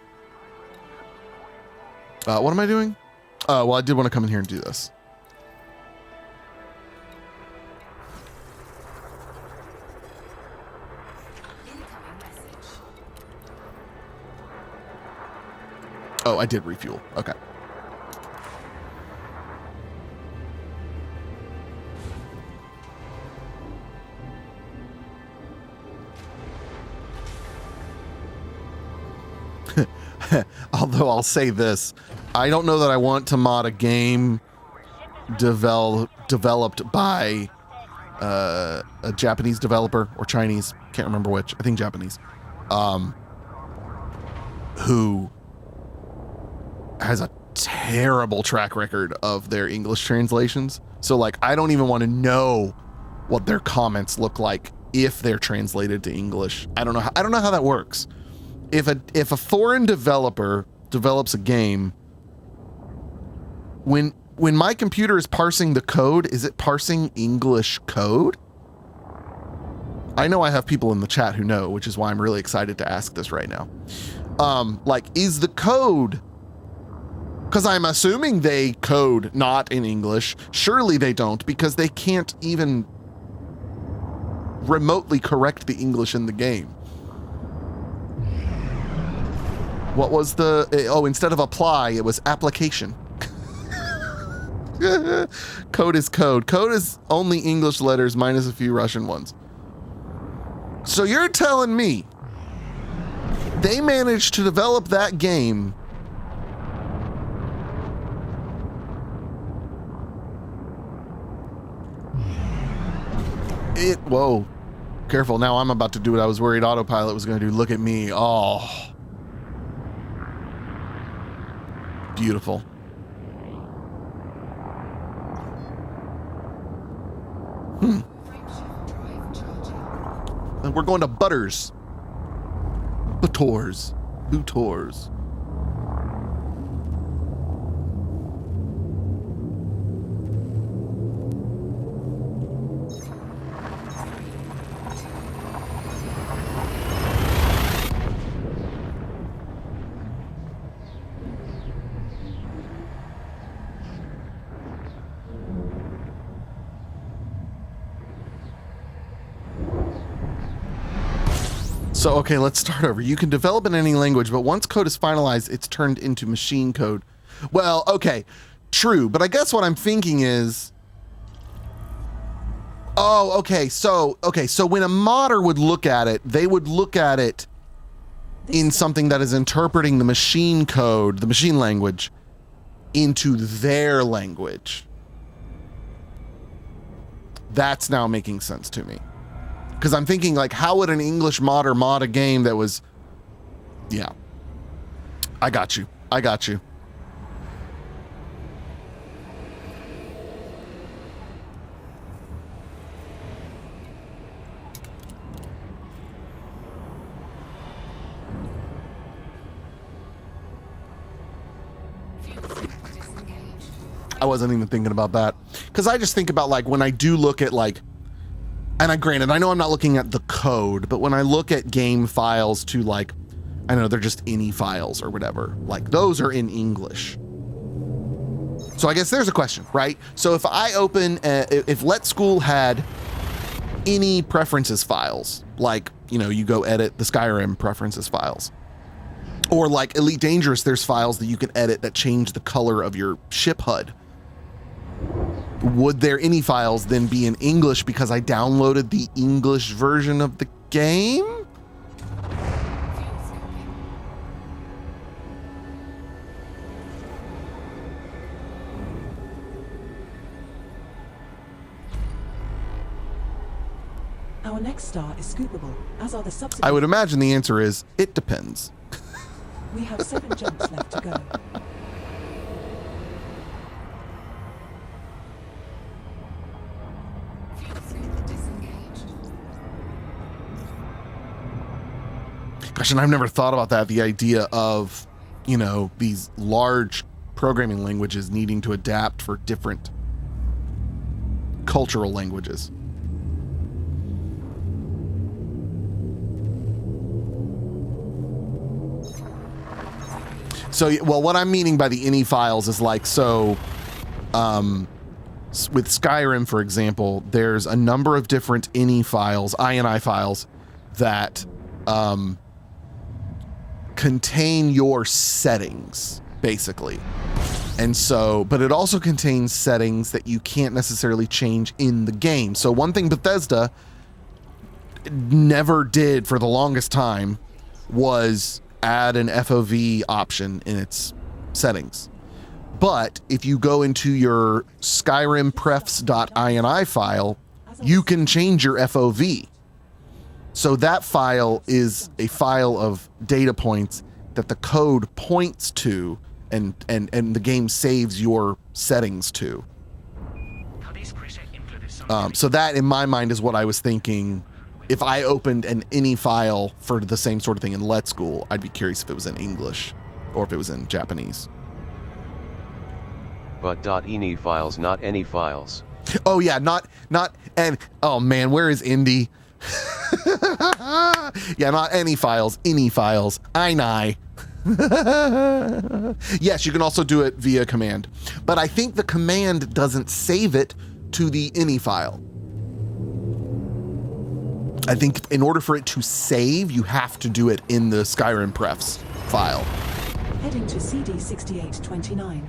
S1: What am I doing? Well, I did want to come in here and do this. Oh, I did refuel. Okay. Although I'll say this, I don't know that I want to mod a game developed by a Japanese developer or Chinese, can't remember which, I think Japanese, who has a terrible track record of their English translations. So like, I don't even want to know what their comments look like if they're translated to English. I don't know how that works. If a foreign developer develops a game, when my computer is parsing the code, is it parsing English code? I know I have people in the chat who know, which is why I'm really excited to ask this right now. Like, is the code, because I'm assuming they code not in English. Surely they don't, because they can't even remotely correct the English in the game. What was instead of apply, it was application. Code is code. Code is only English letters minus a few Russian ones. So you're telling me they managed to develop that game whoa, careful. Now I'm about to do what I was worried autopilot was going to do. Look at me. Oh. Beautiful. And we're going to Butters. Butors. So, okay, let's start over. You can develop in any language, but once code is finalized, it's turned into machine code. Well, okay, true. But I guess what I'm thinking is, Oh, okay. So when a modder would look at it, they would look at it in something that is interpreting the machine code, the machine language, into their language. That's now making sense to me. Because I'm thinking, like, how would an English modder mod a game that was... Yeah. I got you. I got you. I wasn't even thinking about that. Because I just think about, like, when I do look at, like... And granted, I know I'm not looking at the code, but when I look at game files to, like... I don't know, they're just any files or whatever. Like, those are in English. So I guess there's a question, right? So if I open... if Let's School had any preferences files, like, you know, you go edit the Skyrim preferences files. Or like Elite Dangerous, there's files that you can edit that change the color of your ship HUD. Would there any files then be in English because I downloaded the English version of the game?
S3: Our next star is scoopable, as are the subsequent...
S1: I would imagine the answer is, it depends.
S3: We have 7 jumps left to go.
S1: Gosh, and I've never thought about that, the idea of, you know, these large programming languages needing to adapt for different cultural languages. So, well, what I'm meaning by the ini files is like, so with Skyrim, for example, there's a number of different ini files, ini files, that contain your settings, basically. And so, but it also contains settings that you can't necessarily change in the game. So one thing Bethesda never did for the longest time was add an FOV option in its settings. But if you go into your Skyrim prefs.ini file, you can change your FOV. So that file is a file of data points that the code points to and the game saves your settings to. So that, in my mind, is what I was thinking. If I opened an ini file for the same sort of thing in Let's School, I'd be curious if it was in English or if it was in Japanese.
S10: But .ini files, not any files.
S1: Oh yeah, not and oh man, where is Indy? Yeah, not any files, ini files. Ini. Yes, you can also do it via command, but I think the command doesn't save it to the ini file. I think in order for it to save, you have to do it in the Skyrim prefs file.
S3: Heading to CD 6829.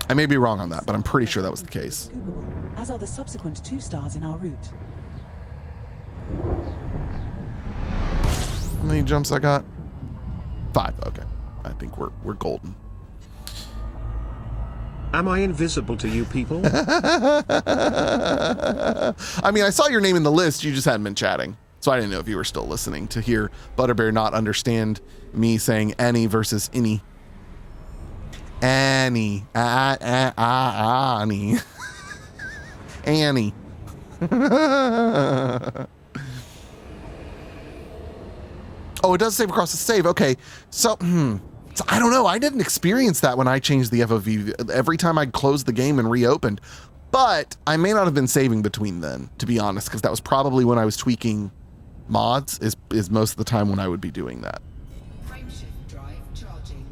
S1: I may be wrong on that, but I'm pretty sure that was the case.
S3: Scoopable, as are the subsequent 2 stars in our route.
S1: How many jumps I got? 5. Okay, I think we're golden.
S11: Am I invisible to you people?
S1: I mean, I saw your name in the list. You just hadn't been chatting, so I didn't know if you were still listening to hear Butterbear not understand me saying any versus any. Annie. Annie. Annie. Oh, it does save across the save. Okay. So, so I don't know. I didn't experience that when I changed the FOV every time I closed the game and reopened. But I may not have been saving between then, to be honest, because that was probably when I was tweaking mods is most of the time when I would be doing that.
S5: Frameshift drive charging.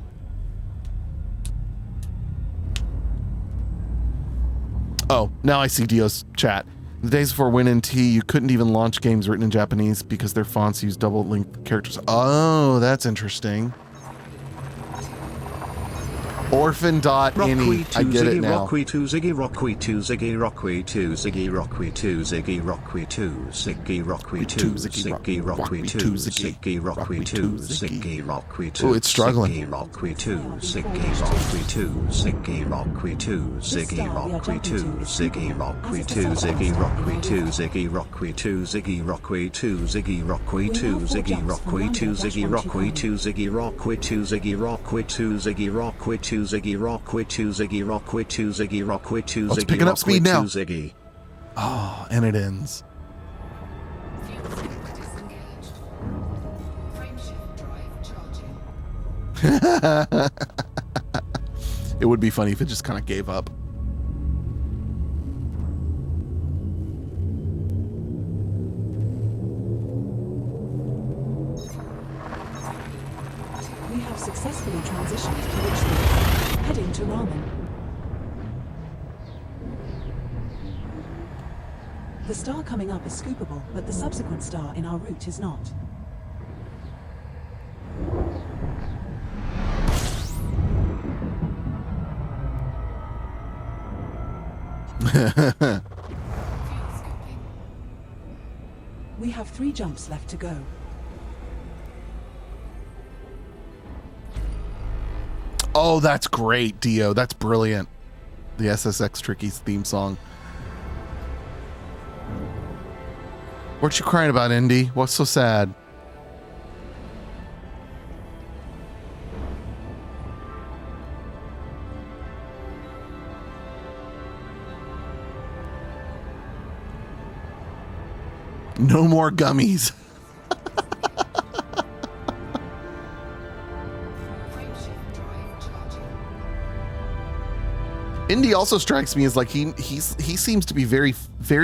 S1: Oh, now I see Dio's chat. The days before WinNT, you couldn't even launch games written in Japanese because their fonts use double-linked characters. Oh, that's interesting. Orphan.ini. I get it now.
S11: Rockwe 2 Ziggy Rockwe 2 Ziggy Rockwe 2 Ziggy Rockwe 2 Ziggy Rockwe 2 Ziggy Rockwe 2 Ziggy Rockwe 2 Ziggy Rockwe 2 Ziggy Rockwe 2.
S1: Oh, it's struggling.
S11: Ziggy Rockwe 2 Ziggy Rockwe 2 Ziggy Rockwe 2 Ziggy Rockwe 2 Ziggy Rockwe 2 Ziggy Rockwe 2 Ziggy Rockwe 2 Ziggy Rockwe 2 Ziggy Rockwe 2 Ziggy Rockwe 2 Ziggy Rockwe 2 Ziggy Rockwe 2 Ziggy Rockwe 2 Ziggy Rockwe 2 Ziggy Rockwe 2 Ziggy Rockwe 2 Ziggy Rockwe 2
S1: It's picking up speed now.
S11: Ziggy.
S1: Oh, and it ends.
S5: Fuel tank disengaged. Frameshift drive charging.
S1: It would be funny if it just kind of gave up.
S3: We have successfully transitioned to which space, heading to Ramen. The star coming up is scoopable, but the subsequent star in our route is not. We have 3 jumps left to go.
S1: Oh, that's great, Dio. That's brilliant. The SSX Tricky's theme song. What you crying about, Indy? What's so sad? No more gummies. Indy also strikes me as like he seems to be very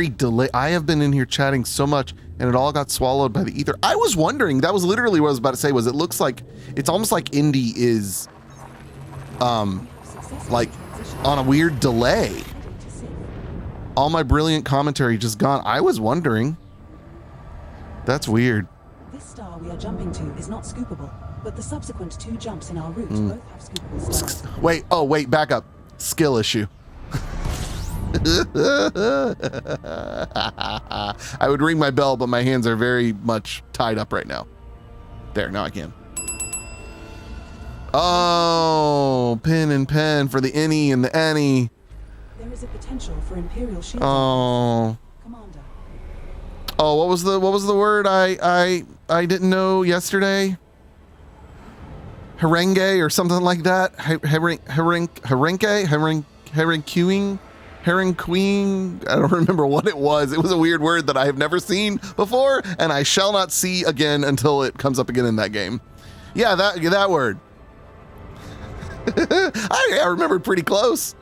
S1: delayed. I have been in here chatting so much and it all got swallowed by the ether. I was wondering, that was literally what I was about to say, was it looks like it's almost like Indy is like on a weird delay. All my brilliant commentary just gone. I was wondering. That's weird.
S3: This star we are jumping to is not scoopable, but the subsequent 2 jumps in our route both have scoopable stars.
S1: Wait, back up. Skill issue. I would ring my bell, but my hands are very much tied up right now. There, now I can. Oh, pin and pen for the innie and the annie.
S3: There is a potential for Imperial shield.
S1: Oh.
S3: Commander.
S1: Oh, what was the word I didn't know yesterday? Harangue or something like that. Herring. I don't remember what it was. It was a weird word that I have never seen before, and I shall not see again until it comes up again in that game. Yeah, that word. I remembered pretty close.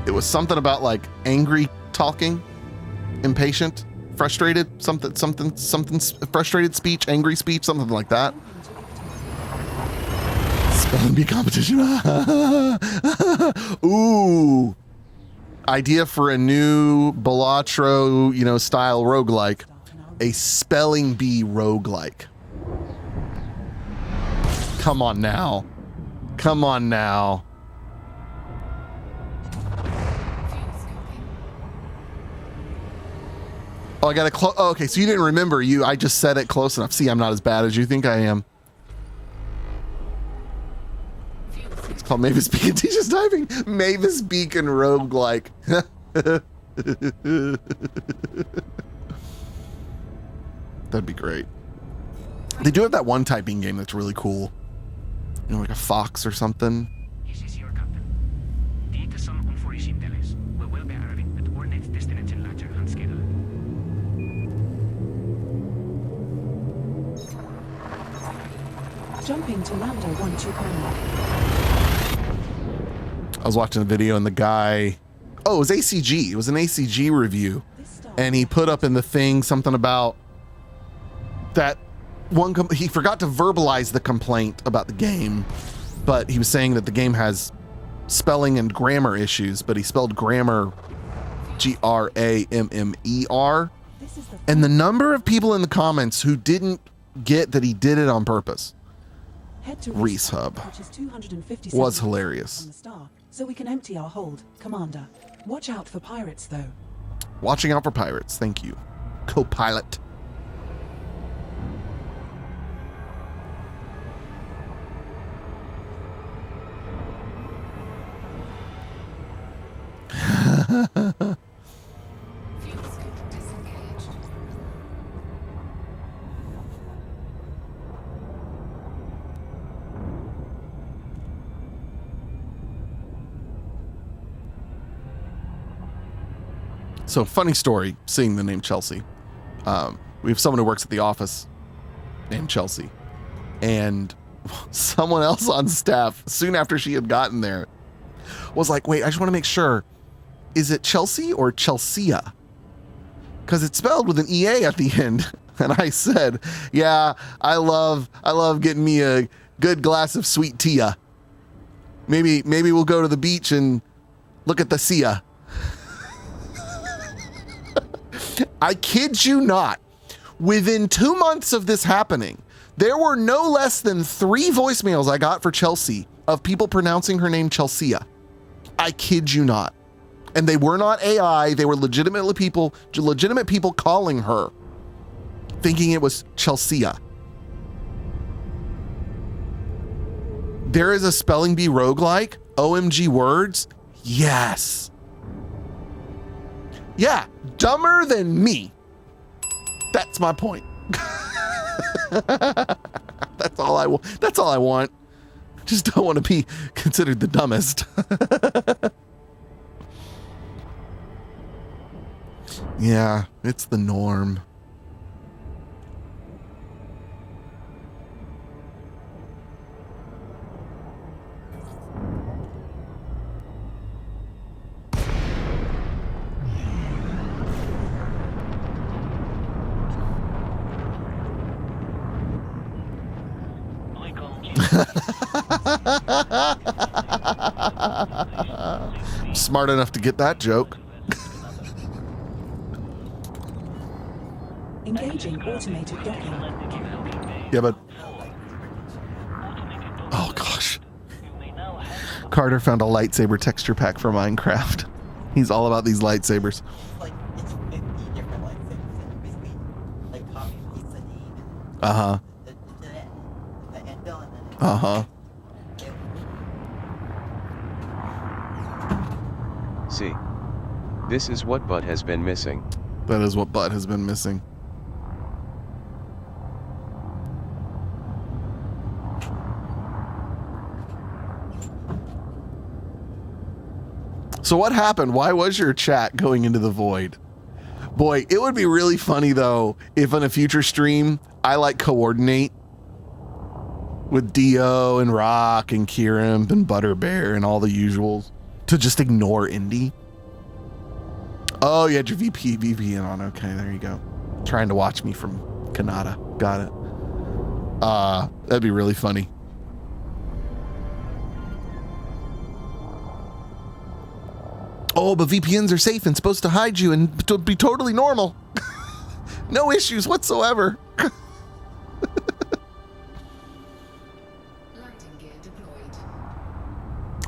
S1: It was something about like angry talking, impatient, frustrated, something frustrated speech, angry speech, something like that. Spelling bee competition. Ooh. Idea for a new Balatro, style roguelike. A spelling bee roguelike. Come on now. Oh, I got to oh, okay, so you didn't remember. I just said it close enough. See, I'm not as bad as you think I am. It's called Mavis Beacon Teaches Diving. Mavis Beacon roguelike. That'd be great. They do have that one typing game that's really cool. Like a fox or something.
S7: This is your captain. Dit is unforgettable. We will be arriving at our next destination later on schedule.
S3: Jumping to Lambda 125.
S1: I was watching a video and the guy, it was ACG. It was an ACG review. And he put up in the thing something about that he forgot to verbalize the complaint about the game, but he was saying that the game has spelling and grammar issues, but he spelled grammar Grammer. And the number of people in the comments who didn't get that he did it on purpose.
S3: Head to
S1: Reese Hub
S3: which is 257
S1: was
S3: from
S1: hilarious.
S3: the star, so we can empty our hold, Commander. Watch out for pirates, though.
S1: Watching out for pirates. Thank you, co-pilot.
S5: Fuel scoop disengaged.
S1: So funny story, seeing the name Chelsea. We have someone who works at the office named Chelsea, and someone else on staff soon after she had gotten there was like, wait, I just want to make sure, is it Chelsea or Chelsea? Because it's spelled with an EA at the end. And I said, yeah, I love getting me a good glass of sweet tea. Maybe we'll go to the beach and look at the sea. I kid you not. Within 2 months of this happening, there were no less than 3 voicemails I got for Chelsea of people pronouncing her name Chelsea. I kid you not. And they were not AI. They were legitimate people calling her, thinking it was Chelsea. There is a spelling bee roguelike. OMG words. Yes. Yeah, dumber than me. That's my point. That's all I want. That's all I want. Just don't want to be considered the dumbest. Yeah, it's the norm. Smart enough to get that joke.
S3: Engaging automated docking.
S1: Yeah, but oh gosh, Carter found a lightsaber texture pack for Minecraft. He's all about these lightsabers.
S12: Like it's 50 different lightsabers and basically like copy and paste the name.
S1: Uh-huh.
S12: The anvil and then
S1: Uh-huh.
S10: See. This is what Bud has been missing.
S1: That is what Bud has been missing. So what happened? Why was your chat going into the void? Boy, it would be really funny though if on a future stream I like coordinate with Dio and Rock and Kirim and Butterbear and all the usuals to just ignore Indy. Oh, you had your VPN on. Okay, there you go. Trying to watch me from Canada. Got it. That'd be really funny. Oh, but VPNs are safe and supposed to hide you and to be totally normal. No issues whatsoever.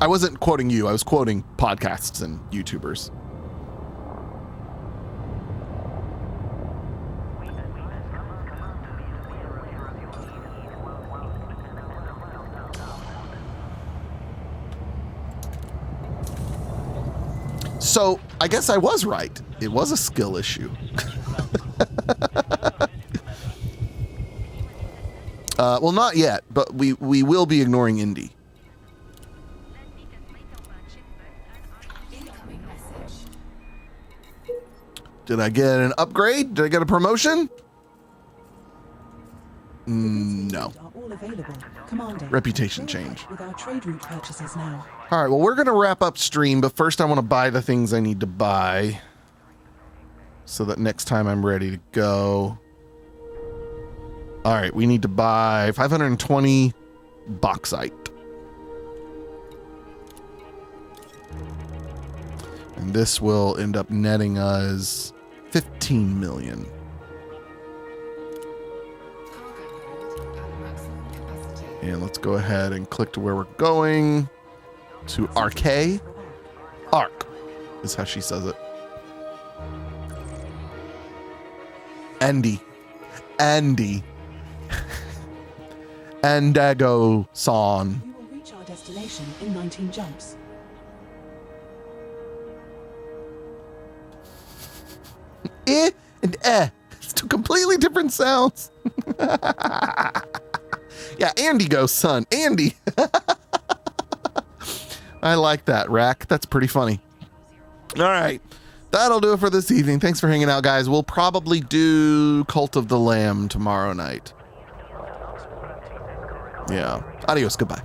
S1: I wasn't quoting you. I was quoting podcasts and YouTubers. So I guess I was right. It was a skill issue. Well, not yet, but we will be ignoring Indy. Did I get an upgrade? Did I get a promotion? No. Reputation change.
S3: With our trade route purchases now.
S1: All right, well, we're going to wrap up stream, but first I want to buy the things I need to buy so that next time I'm ready to go. All right, we need to buy 520 bauxite. And And this will end up netting us 15 million. And let's go ahead and click to where we're going. To Arcade. Arc is how she says it. Andy. Andago-san.
S3: You will reach our destination in 19 jumps.
S1: Eh and eh. It's two completely different sounds. Yeah, Andy goes, son. Andy. I like that, Rack. That's pretty funny. All right. That'll do it for this evening. Thanks for hanging out, guys. We'll probably do Cult of the Lamb tomorrow night. Yeah. Adios. Goodbye.